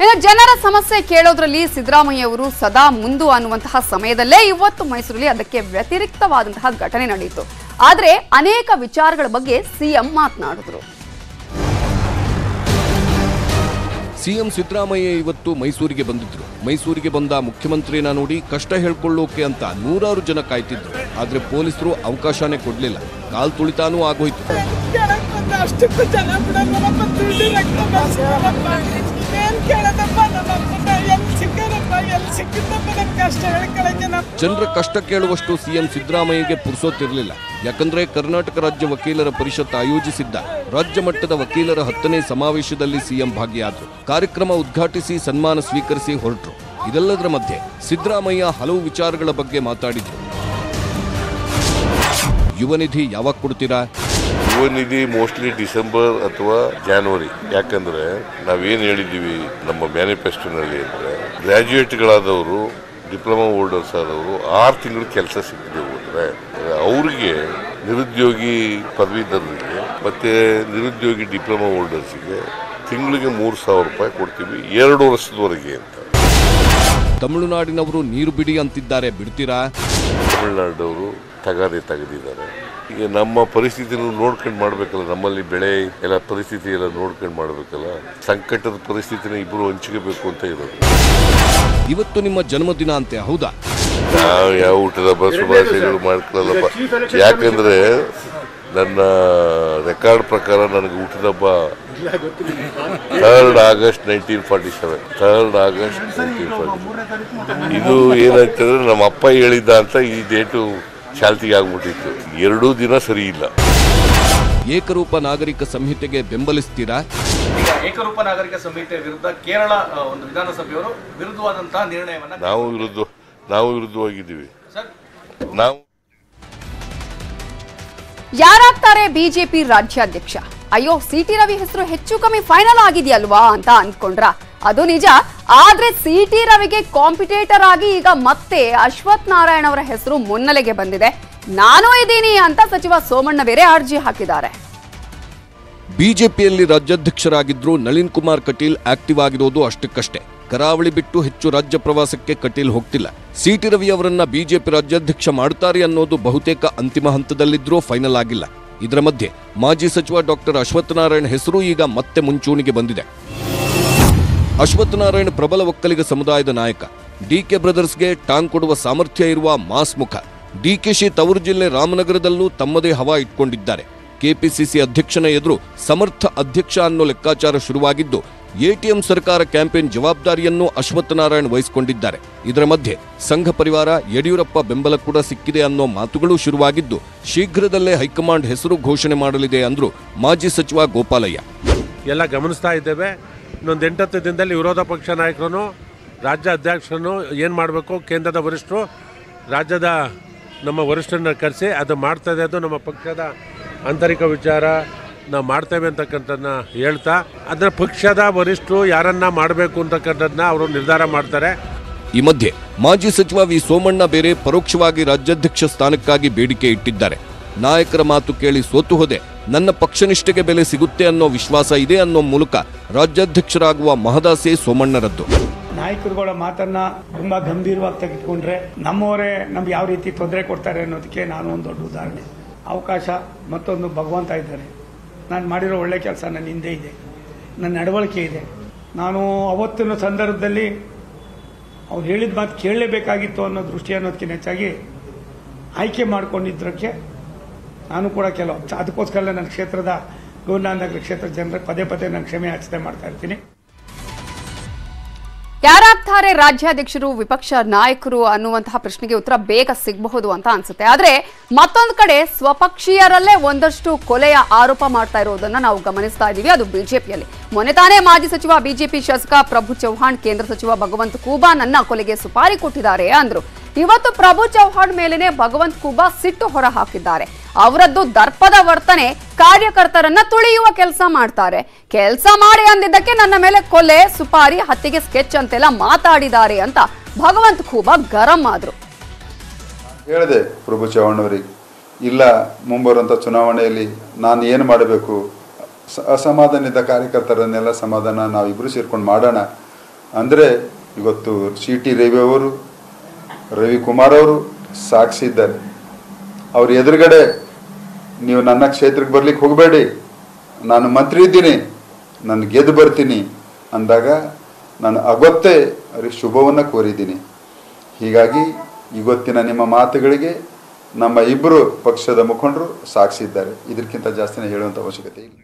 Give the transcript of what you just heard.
ಇನ್ನು ಜನರ ಸಮಸ್ಯೆ ಕೇಳೋದ್ರಲ್ಲಿ ಸಿದ್ದರಾಮಯ್ಯ ಅವರು ಸದಾ ಮುಂದು ಅನ್ನುವಂತಹ ಸಮಯದಲ್ಲೇ ಇವತ್ತು ಮೈಸೂರಲ್ಲಿ ಅದಕ್ಕೆ ವ್ಯತಿರಿಕ್ತವಾದಂತಹ ಘಟನೆ ನಡೆಯಿತು. ಆದರೆ ಅನೇಕ ವಿಚಾರಗಳ ಬಗ್ಗೆ ಸಿಎಂ ಮಾತನಾಡಿದ್ರು. ಸಿಎಂ ಸಿದ್ದರಾಮಯ್ಯ ಇವತ್ತು ಮೈಸೂರಿಗೆ ಬಂದಿದ್ರು. ಮೈಸೂರಿಗೆ ಬಂದ ಮುಖ್ಯಮಂತ್ರಿನ ನೋಡಿ ಕಷ್ಟ ಹೇಳ್ಕೊಳ್ಳೋಕೆ ಅಂತ ನೂರಾರು ಜನ ಕಾಯ್ತಿದ್ರು. ಆದ್ರೆ ಪೊಲೀಸರು ಅವಕಾಶನೇ ಕೊಡ್ಲಿಲ್ಲ. ಕಾಲ್ ತುಳಿತಾನೂ ಆಗೋಯ್ತು. ಜನರ ಕಷ್ಟ ಕೇಳುವಷ್ಟು ಸಿಎಂ ಸಿದ್ದರಾಮಯ್ಯಗೆ ಪುರ್ಸೋತಿರ್ಲಿಲ್ಲ. ಯಾಕಂದ್ರೆ ಕರ್ನಾಟಕ ರಾಜ್ಯ ವಕೀಲರ ಪರಿಷತ್ ಆಯೋಜಿಸಿದ್ದ ರಾಜ್ಯ ಮಟ್ಟದ ವಕೀಲರ 10ನೇ ಸಮಾವೇಶದಲ್ಲಿ ಸಿಎಂ ಭಾಗಿಯಾದ್ರು. ಕಾರ್ಯಕ್ರಮ ಉದ್ಘಾಟಿಸಿ ಸನ್ಮಾನ ಸ್ವೀಕರಿಸಿ ಹೊರಟರು. ಇದೆಲ್ಲದರ ಮಧ್ಯೆ ಸಿದ್ದರಾಮಯ್ಯ ಹಲವು ವಿಚಾರಗಳ ಬಗ್ಗೆ ಮಾತಾಡಿದ್ರು. ಯುವ ನಿಧಿ ಯಾವಾಗ ಕೊಡ್ತೀರಾ? ಯುವ ನಿಧಿ ಮೋಸ್ಟ್ಲಿ ಡಿಸೆಂಬರ್ ಅಥವಾ ಜಾನ್ವರಿ. ಯಾಕಂದ್ರೆ ನಾವೇನು ಹೇಳಿದ್ದೀವಿ ನಮ್ಮ ಮ್ಯಾನಿಫೆಸ್ಟೋನಲ್ಲಿ ಅಂದರೆ ಗ್ರ್ಯಾಜುಯೇಟ್ಗಳಾದವರು, ಡಿಪ್ಲೊಮಾ ಹೋಲ್ಡರ್ಸ್ ಆದವರು 6 ತಿಂಗಳು ಕೆಲಸ ಸಿಗದೆ ಹೋದರೆ ಅವ್ರಿಗೆ ನಿರುದ್ಯೋಗಿ ಪದವೀಧರರಿಗೆ ಮತ್ತು ನಿರುದ್ಯೋಗಿ ಡಿಪ್ಲೊಮಾ ಹೋಲ್ಡರ್ಸಿಗೆ ತಿಂಗಳಿಗೆ 3,000 ರೂಪಾಯಿ ಕೊಡ್ತೀವಿ 2 ವರ್ಷದವರೆಗೆ ಅಂತ. ತಮಿಳುನಾಡಿನವರು ನೀರು ಬಿಡಿ ಅಂತಿದ್ದಾರೆ, ಬಿಡ್ತೀರಾ? ತಮಿಳುನಾಡವರು ತಗಾದೆ ತೆಗೆದಿದ್ದಾರೆ. ಈಗ ನಮ್ಮ ಪರಿಸ್ಥಿತಿನೂ ನೋಡ್ಕೊಂಡು ಮಾಡಬೇಕಲ್ಲ. ನಮ್ಮಲ್ಲಿ ಬೆಳೆ ಎಲ್ಲ ಪರಿಸ್ಥಿತಿ ಎಲ್ಲ ನೋಡ್ಕೊಂಡು ಮಾಡಬೇಕಲ್ಲ. ಸಂಕಟದ ಪರಿಸ್ಥಿತಿನ ಇಬ್ಬರು ಹಂಚಿಕಬೇಕು ಅಂತ ಇರೋದು. ಇವತ್ತು ನಿಮ್ಮ ಜನ್ಮದಿನ ಅಂತೆ, ಹೌದಾ? ನಾವು ಯಾವ ಊಟದ ಶುಭಾಶಯಗಳು ಮಾಡ್ಕೊಳ್ಳಲ್ಲಪ್ಪ. ಯಾಕಂದ್ರೆ ನನ್ನ ರೆಕಾರ್ಡ್ ಪ್ರಕಾರ ನನಗೆ ಹುಟ್ಟಿದ ಹಬ್ಬ 3rd August 1947. 3rd August 1947. ಇದು ಏನಾಯ್ತಂದ್ರೆ ನಮ್ಮ ಅಪ್ಪ ಹೇಳಿದ್ದ ಅಂತ ಈ ಡೇಟು ಚಾಲ್ತಿಗೆ ಆಗ್ಬಿಟ್ಟಿತ್ತು. 2 ದಿನ ಸರಿ ಇಲ್ಲ. ಏಕರೂಪ ನಾಗರಿಕ ಸಂಹಿತೆಗೆ ಬೆಂಬಲಿಸ್ತೀರಾ? ಈಗ ಏಕರೂಪ ನಾಗರಿಕ ಸಂಹಿತೆ ವಿರುದ್ಧ ಕೇರಳ ಒಂದು ವಿಧಾನಸಭೆಯವರು ವಿರುದ್ಧವಾದಂತಹ ನಿರ್ಣಯವನ್ನ ನಾವು ವಿರುದ್ಧವಾಗಿದ್ದೀವಿ. ನಾವು ಯಾರಾಗ್ತಾರೆ ಬಿಜೆಪಿ ರಾಜ್ಯಾಧ್ಯಕ್ಷ? ಅಯ್ಯೋ, ಸಿಟಿ ರವಿ ಹೆಸರು ಹೆಚ್ಚು ಕಮ್ಮಿ ಫೈನಲ್ ಆಗಿದೆಯಲ್ವಾ ಅಂತ ಅಂದ್ಕೊಂಡ್ರ? ಅದು ನಿಜ. ಆದ್ರೆ ಸಿಟಿ ರವಿಗೆ ಕಾಂಪಿಟೇಟರ್ ಆಗಿ ಈಗ ಮತ್ತೆ ಅಶ್ವಥ್ ನಾರಾಯಣ್ ಅವರ ಹೆಸರು ಮುನ್ನೆಲೆಗೆ ಬಂದಿದೆ. ನಾನು ಇದ್ದೀನಿ ಅಂತ ಸಚಿವ ಸೋಮಣ್ಣ ಬೇರೆ ಅರ್ಜಿ ಹಾಕಿದ್ದಾರೆ. ಬಿಜೆಪಿಯಲ್ಲಿ ರಾಜ್ಯಾಧ್ಯಕ್ಷರಾಗಿದ್ರು ನಳಿನ್ ಕುಮಾರ್ ಕಟೀಲ್ ಆಕ್ಟಿವ್ ಆಗಿರೋದು ಅಷ್ಟಕ್ಕಷ್ಟೇ. ಕರಾವಳಿ ಬಿಟ್ಟು ಹೆಚ್ಚು ರಾಜ್ಯ ಪ್ರವಾಸಕ್ಕೆ ಕಟೀಲ್ ಹೋಗ್ತಿಲ್ಲ. ಸಿಟಿ ರವಿ ಅವರನ್ನ ಬಿಜೆಪಿ ರಾಜ್ಯಾಧ್ಯಕ್ಷ ಮಾಡ್ತಾರೆ ಅನ್ನೋದು ಬಹುತೇಕ ಅಂತಿಮ ಹಂತದಲ್ಲಿದ್ರೂ ಫೈನಲ್ ಆಗಿಲ್ಲ. ಇದರ ಮಧ್ಯೆ ಮಾಜಿ ಸಚಿವ ಡಾಕ್ಟರ್ ಅಶ್ವಥ್ ನಾರಾಯಣ್ ಹೆಸರು ಈಗ ಮತ್ತೆ ಮುಂಚೂಣಿಗೆ ಬಂದಿದೆ. ಅಶ್ವಥ್ ನಾರಾಯಣ್ ಪ್ರಬಲ ಒಕ್ಕಲಿಗ ಸಮುದಾಯದ ನಾಯಕ. ಡಿಕೆ ಬ್ರದರ್ಸ್ಗೆ ಟಾಂಗ್ ಕೊಡುವ ಸಾಮರ್ಥ್ಯ ಇರುವ ಮಾಸ್ ಮುಖ. ಡಿಕೆಶಿ ತವರು ಜಿಲ್ಲೆ ರಾಮನಗರದಲ್ಲೂ ತಮ್ಮದೇ ಹವಾ ಇಟ್ಕೊಂಡಿದ್ದಾರೆ. ಕೆಪಿಸಿಸಿ ಅಧ್ಯಕ್ಷನ ಎದುರು ಸಮರ್ಥ ಅಧ್ಯಕ್ಷ ಅನ್ನೋ ಲೆಕ್ಕಾಚಾರ ಶುರುವಾಗಿದ್ದು, ಎಟಿಎಂ ಸರ್ಕಾರ ಕ್ಯಾಂಪೇನ್ ಜವಾಬ್ದಾರಿಯನ್ನು ಅಶ್ವಥ್ ನಾರಾಯಣ್ ವಹಿಸಿಕೊಂಡಿದ್ದಾರೆ. ಇದರ ಮಧ್ಯೆ ಸಂಘ ಪರಿವಾರ ಯಡಿಯೂರಪ್ಪ ಬೆಂಬಲ ಕೂಡ ಸಿಕ್ಕಿದೆ ಅನ್ನೋ ಮಾತುಗಳು ಶುರುವಾಗಿದ್ದು, ಶೀಘ್ರದಲ್ಲೇ ಹೈಕಮಾಂಡ್ ಹೆಸರು ಘೋಷಣೆ ಮಾಡಲಿದೆ ಅಂದ್ರು ಮಾಜಿ ಸಚಿವ ಗೋಪಾಲಯ್ಯ. ಎಲ್ಲ ಗಮನಿಸ್ತಾ ಇದ್ದೇವೆ. ಇನ್ನೊಂದು 8-10 ದಿನದಲ್ಲಿ ವಿರೋಧ ಪಕ್ಷ ನಾಯಕರು, ರಾಜ್ಯ ಅಧ್ಯಕ್ಷರನ್ನು ಏನು ಮಾಡಬೇಕು, ಕೇಂದ್ರದ ವರಿಷ್ಠರು ರಾಜ್ಯದ ನಮ್ಮ ವರಿಷ್ಠರನ್ನ ಕರೆಸಿ ಅದು ಮಾಡ್ತದೆ. ಅದು ನಮ್ಮ ಪಕ್ಷದ ಆಂತರಿಕ ವಿಚಾರ, ನಾವು ಮಾಡ್ತೇವೆ ಅಂತಕ್ಕಂಥದ್ದನ್ನ ಹೇಳ್ತಾ ಅದನ್ನ ಪಕ್ಷದ ವರಿಷ್ಠರು ಯಾರನ್ನ ಮಾಡಬೇಕು ಅಂತಕ್ಕಂಥದ್ದನ್ನ ಅವರು ನಿರ್ಧಾರ ಮಾಡ್ತಾರೆ. ಈ ಮಧ್ಯೆ ಮಾಜಿ ಸಚಿವ ವಿ ಸೋಮಣ್ಣ ಬೇರೆ ಪರೋಕ್ಷವಾಗಿ ರಾಜ್ಯಾಧ್ಯಕ್ಷ ಸ್ಥಾನಕ್ಕಾಗಿ ಬೇಡಿಕೆ ಇಟ್ಟಿದ್ದಾರೆ. ನಾಯಕರ ಮಾತು ಕೇಳಿ ಸೋತು ಹೋದೆ, ನನ್ನ ಪಕ್ಷನಿಷ್ಠೆಗೆ ಬೆಲೆ ಸಿಗುತ್ತೆ ಅನ್ನೋ ವಿಶ್ವಾಸ ಇದೆ ಅನ್ನೋ ಮೂಲಕ ರಾಜ್ಯಾಧ್ಯಕ್ಷರಾಗುವ ಮಹದಾಸೆ ಸೋಮಣ್ಣರದ್ದು. ನಾಯಕರುಗಳ ಮಾತನ್ನ ತುಂಬಾ ಗಂಭೀರವಾಗಿ ತೆಗೆದುಕೊಂಡ್ರೆ ನಮ್ಮವರೇ ನಮ್ಗೆ ಯಾವ ರೀತಿ ತೊಂದರೆ ಕೊಡ್ತಾರೆ ಅನ್ನೋದಕ್ಕೆ ನಾನು ಒಂದು ದೊಡ್ಡ ಉದಾಹರಣೆ. ಅವಕಾಶ ಮತ್ತೊಂದು ಭಗವಂತ ಇದ್ದಾರೆ. ನಾನು ಮಾಡಿರೋ ಒಳ್ಳೆ ಕೆಲಸ ನನ್ನ ಹಿಂದೆ ಇದೆ, ನನ್ನ ನಡವಳಿಕೆ ಇದೆ. ನಾನು ಅವತ್ತಿನ ಸಂದರ್ಭದಲ್ಲಿ ಅವ್ರು ಹೇಳಿದ ಮಾತು ಕೇಳಲೇಬೇಕಾಗಿತ್ತು ಅನ್ನೋ ದೃಷ್ಟಿ ಅನ್ನೋದಕ್ಕಿಂತ ಹೆಚ್ಚಾಗಿ ಆಯ್ಕೆ ಮಾಡ್ಕೊಂಡಿದ್ದಕ್ಕೆ ನಾನು ಕೂಡ ಅದಕ್ಕೋಸ್ಕರ ನನ್ನ ಕ್ಷೇತ್ರದ ಗೌರ್ನಗರ ಕ್ಷೇತ್ರದ ಜನರಿಗೆ ಪದೇ ಪದೇ ನಾನು ಕ್ಷಮೆ ಯಾಚನೆ ಮಾಡ್ತಾ ಇರ್ತೀನಿ. ಯಾರಾಗ್ತಾರೆ ರಾಜ್ಯಾಧ್ಯಕ್ಷರು, ವಿಪಕ್ಷ ನಾಯಕರು ಅನ್ನುವಂತಹ ಪ್ರಶ್ನೆಗೆ ಉತ್ತರ ಬೇಗ ಸಿಗಬಹುದು ಅಂತ ಅನ್ಸುತ್ತೆ. ಆದ್ರೆ ಮತ್ತೊಂದು ಕಡೆ ಸ್ವಪಕ್ಷೀಯರಲ್ಲೇ ಒಂದಷ್ಟು ಕೊಲೆಯ ಆರೋಪ ಮಾಡ್ತಾ ಇರೋದನ್ನ ನಾವು ಗಮನಿಸ್ತಾ ಇದ್ದೀವಿ. ಅದು ಬಿಜೆಪಿಯಲ್ಲಿ. ಮೊನ್ನೆ ತಾನೇ ಮಾಜಿ ಸಚಿವ ಬಿಜೆಪಿ ಶಾಸಕ ಪ್ರಭು ಚೌಹಾಣ್ ಕೇಂದ್ರ ಸಚಿವ ಭಗವಂತ ಖೂಬಾ ನನ್ನ ಕೊಲೆಗೆ ಸುಪಾರಿ ಕೊಟ್ಟಿದ್ದಾರೆ ಅಂದ್ರು. ಇವತ್ತು ಪ್ರಭು ಚೌಹಾಣ್ ಮೇಲೇನೆ ಭಗವಂತ ಖೂಬಾ ಸಿಟ್ಟು ಹೊರ ಹಾಕಿದ್ದಾರೆ. ಅವರದ್ದು ದರ್ಪದ ವರ್ತನೆ, ಕಾರ್ಯಕರ್ತರನ್ನ ತುಳಿಯುವ ಕೆಲಸ ಮಾಡ್ತಾರೆ. ಕೆಲಸ ಮಾಡಿ ಅಂದಿದ್ದಕ್ಕೆ ನನ್ನ ಮೇಲೆ ಕೊಲೆ, ಸುಪಾರಿ, ಹತ್ಯೆಗೆ ಸ್ಕೆಚ್ ಅಂತೆಲ್ಲ ಮಾತಾಡಿದ್ದಾರೆ ಅಂತ ಭಗವಂತ ಖೂಬಾ ಗರಂ ಆದ್ರು. ಹೇಳಿದೆ ಪ್ರಭು ಚೌಹಾಣ್ ಅವರಿಗೆ, ಇಲ್ಲ ಮುಂಬರುವಂಥ ಚುನಾವಣೆಯಲ್ಲಿ ನಾನು ಏನು ಮಾಡಬೇಕು, ಅಸಮಾಧಾನಿತ ಕಾರ್ಯಕರ್ತರನ್ನೆಲ್ಲ ಸಮಾಧಾನ ನಾವಿಬ್ಬರು ಸೇರ್ಕೊಂಡು ಮಾಡೋಣ, ಅಂದರೆ ಇವತ್ತು CT ರವಿ ಅವರು, ರವಿಕುಮಾರ್ ಅವರು ಸಾಕ್ಷಿ ಇದ್ದಾರೆ. ಅವ್ರ ಎದುರುಗಡೆ ನೀವು ನನ್ನ ಕ್ಷೇತ್ರಕ್ಕೆ ಬರ್ಲಿಕ್ಕೆ ಹೋಗಬೇಡಿ, ನಾನು ಮಂತ್ರಿ ಇದ್ದೀನಿ, ನಾನು ಗೆದ್ದು ಬರ್ತೀನಿ ಅಂದಾಗ ನಾನು ಅಗೊತ್ತೇ ಅವ್ರಿಗೆ ಶುಭವನ್ನು ಕೋರಿದ್ದೀನಿ. ಹೀಗಾಗಿ ಇವತ್ತಿನ ನಿಮ್ಮ ಮಾತುಗಳಿಗೆ ನಮ್ಮ ಇಬ್ಬರು ಪಕ್ಷದ ಮುಖಂಡರು ಸಾಕ್ಷಿ ಇದ್ದಾರೆ. ಇದಕ್ಕಿಂತ ಜಾಸ್ತಿನೇ ಹೇಳುವಂಥ ಅವಶ್ಯಕತೆ ಇಲ್ಲ.